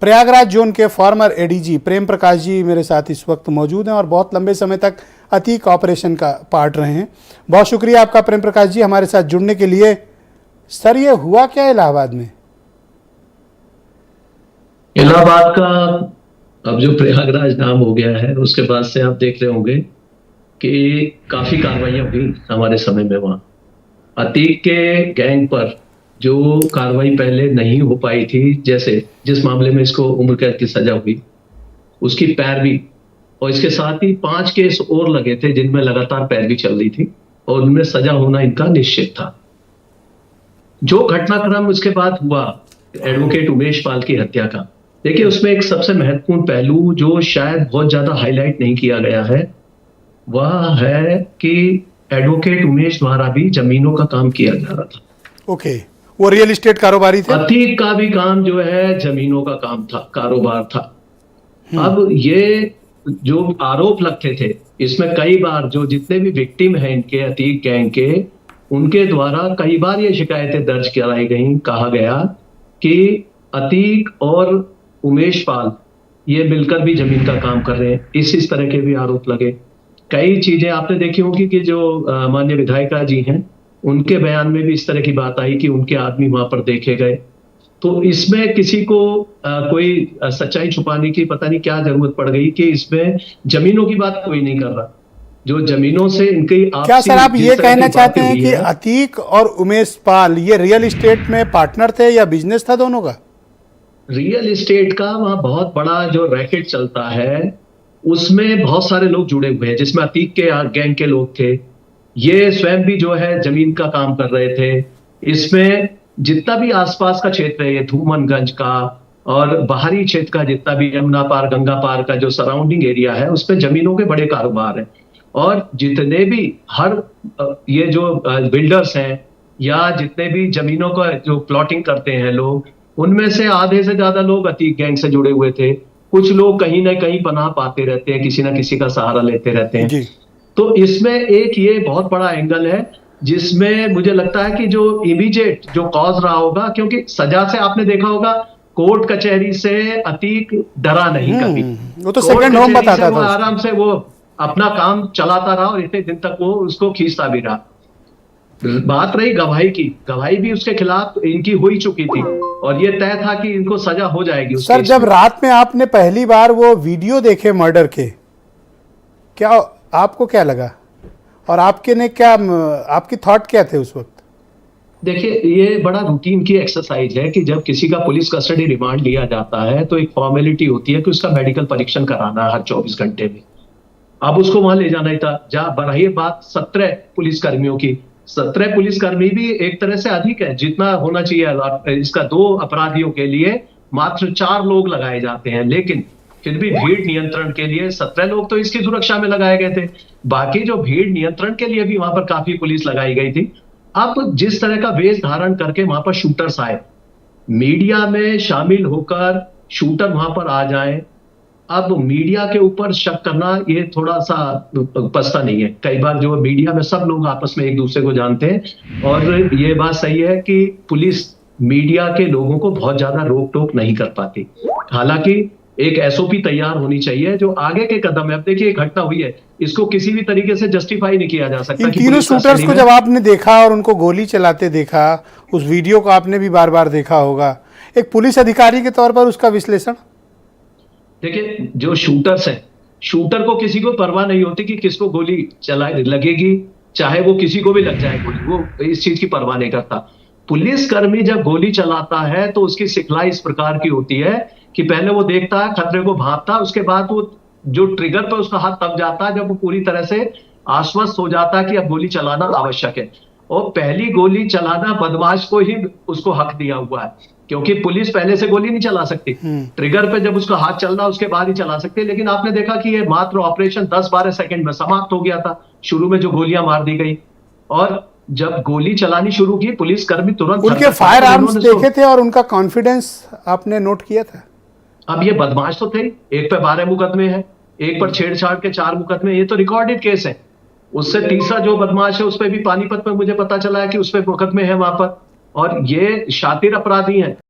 Prayagraj zone के farmer ADG Prem Prakash ji मेरे साथ इस वक्त मौजूद हैं और बहुत लंबे समय तक अतीक ऑपरेशन का पार्ट रहे हैं। बहुत शुक्रिया आपका प्रेम प्रकाश जी हमारे साथ जुड़ने के लिए। सर, ये हुआ क्या इलाहाबाद में? इलाहाबाद का अब जो प्रयागराज नाम हो गया है उसके बाद से आप देख रहे होंगे कि काफी कार्रवाइयां हुई हमारे समय में। वहां अतीक के गैंग पर जो कार्रवाई पहले नहीं हो पाई थी, जैसे जिस मामले में इसको उम्र कैद की सजा हुई उसकी पैरवी, और इसके साथ ही 5 केस और लगे थे जिनमें लगातार पैरवी चल रही थी और उनमें सजा होना इनका निश्चित था। जो घटनाक्रम उसके बाद हुआ एडवोकेट उमेश पाल की हत्या का, देखिए उसमें एक सबसे महत्वपूर्ण पहलू जो शायद बहुत ज्यादा हाईलाइट नहीं किया गया है वह है कि एडवोकेट उमेश द्वारा भी जमीनों का काम किया जा रहा था। ओके, वो रियल एस्टेट कारोबारी थे। अतीक का भी काम जो है जमीनों का काम था, कारोबार था। अब ये जो आरोप लगते थे इसमें कई बार जो जितने भी विक्टिम हैं इनके अतीक गैंग के, उनके द्वारा कई बार ये शिकायतें दर्ज कराई गई। कहा गया कि अतीक और उमेश पाल ये मिलकर भी जमीन का काम कर रहे हैं, इस तरह के भी आरोप लगे। कई चीजें आपने देखी होगी कि जो माननीय विधायिका जी हैं उनके बयान में भी इस तरह की बात आई कि उनके आदमी वहां पर देखे गए। तो इसमें किसी को कोई सच्चाई छुपाने की पता नहीं क्या जरूरत पड़ गई कि इसमें जमीनों की बात कोई नहीं कर रहा। जो जमीनों से इनकी क्या सर आप ये कहना चाहते हैं कि अतीक और उमेश पाल ये रियल एस्टेट में पार्टनर थे या बिजनेस था दोनों का? रियल एस्टेट का वहां बहुत बड़ा जो रैकेट चलता है उसमें बहुत सारे लोग जुड़े हुए हैं, जिसमें अतीक के गैंग के लोग थे। ये स्वयं भी जो है जमीन का काम कर रहे थे। इसमें जितना भी आसपास का क्षेत्र है, ये धूमनगंज का और बाहरी क्षेत्र का जितना भी यमुना पार गंगा पार का जो सराउंडिंग एरिया है उसमें जमीनों के बड़े कारोबार हैं। और जितने भी ये जो बिल्डर्स हैं या जितने भी जमीनों का जो प्लॉटिंग करते हैं लोग, उनमें से आधे से ज्यादा लोग अतीक गैंग से जुड़े हुए थे। कुछ लोग कहीं ना कहीं पनाह पाते रहते हैं, किसी ना किसी का सहारा लेते रहते हैं जी। तो इसमें एक ये बहुत बड़ा एंगल है जिसमें मुझे लगता है कि जो इमीडिएट जो कॉज रहा होगा, क्योंकि सजा से आपने देखा होगा कोर्ट कचहरी से अतीक डरा नहीं कभी। वो तो सेकंड होम बताता था, आराम से वो अपना काम चलाता रहा और इतने दिन तक वो उसको खींचता भी रहा। बात रही गवाही की, गवाही भी उसके खिलाफ इनकी हो ही चुकी थी और ये तय था कि इनको सजा हो जाएगी। सर, जब रात में आपने पहली बार वो वीडियो देखे मर्डर के, क्या आपको क्या लगा और आपकी थॉट क्या थे उस वक्त? देखिए, ये बड़ा रूटीन की एक्सरसाइज है कि जब किसी का पुलिस कस्टडी रिमांड लिया जाता है तो एक फॉर्मेलिटी होती है कि उसका मेडिकल परीक्षण कराना हर 24 घंटे में। अब उसको वहां ले जाना ही था। जहां रही बात 17 पुलिसकर्मियों की, 17 पुलिसकर्मी भी एक तरह से अधिक है जितना होना चाहिए। इसका 2 अपराधियों के लिए मात्र 4 लोग लगाए जाते हैं, लेकिन फिर भी भीड़ नियंत्रण के लिए 17 लोग तो इसकी सुरक्षा में लगाए गए थे। बाकी जो भीड़ नियंत्रण के लिए भी वहां पर काफी पुलिस लगाई गई थी। अब जिस तरह का वेश धारण करके वहां पर शूटर्स आए, मीडिया में शामिल होकर शूटर वहां पर आ जाए, अब मीडिया के ऊपर शक करना ये थोड़ा सा पछता नहीं है। कई बार जो मीडिया में सब लोग आपस में एक दूसरे को जानते हैं और ये बात सही है कि पुलिस मीडिया के लोगों को बहुत ज्यादा रोक टोक नहीं कर पाती। हालांकि एक एसओपी तैयार होनी चाहिए जो आगे के कदम है। अब देखिए एक घटना हुई है, इसको किसी भी तरीके से जस्टिफाई नहीं किया जा सकता। इन तीनों शूटर्स को जब आपने देखा और उनको गोली चलाते देखा, उस वीडियो को आपने भी बार बार देखा होगा, एक पुलिस अधिकारी के तौर पर उसका विश्लेषण? देखिए, जो शूटर्स हैं, शूटर को किसी को परवाह नहीं होती कि किसको गोली लगेगी, चाहे वो किसी को भी लग जाए गोली, वो इस चीज की परवाह नहीं करता। पुलिसकर्मी जब गोली चलाता है तो उसकी सिखलाई इस प्रकार की होती है कि पहले वो देखता है, खतरे को भांपता है, उसके बाद वो जो ट्रिगर पे उसका हाथ तब जाता है जब वो पूरी तरह से आश्वस्त हो जाता है कि अब गोली चलाना आवश्यक है। और पहली गोली चलाना बदमाश को ही उसको हक दिया हुआ है, क्योंकि पुलिस पहले से गोली नहीं चला सकती। ट्रिगर पे जब उसका हाथ चलना उसके बाद ही चला सकती है। लेकिन आपने देखा कि ये मात्र ऑपरेशन 10-12 सेकंड में समाप्त हो गया था। शुरू में जो गोलियां मार दी गई और जब गोली चलानी शुरू की पुलिस कर्मी तुरंत उनके फायर आर्म्स देखे थे और उनका कॉन्फिडेंस आपने नोट किया था? अब ये बदमाश तो थे, एक पे 12 मुकदमे हैं, एक पर छेड़छाड़ के 4 मुकदमे, ये तो रिकॉर्डेड केस है। उससे तीसरा जो बदमाश है उस पर भी पानीपत में मुझे पता चला है कि उस पर मुकदमे हैं वहां पर, और ये शातिर अपराधी हैं।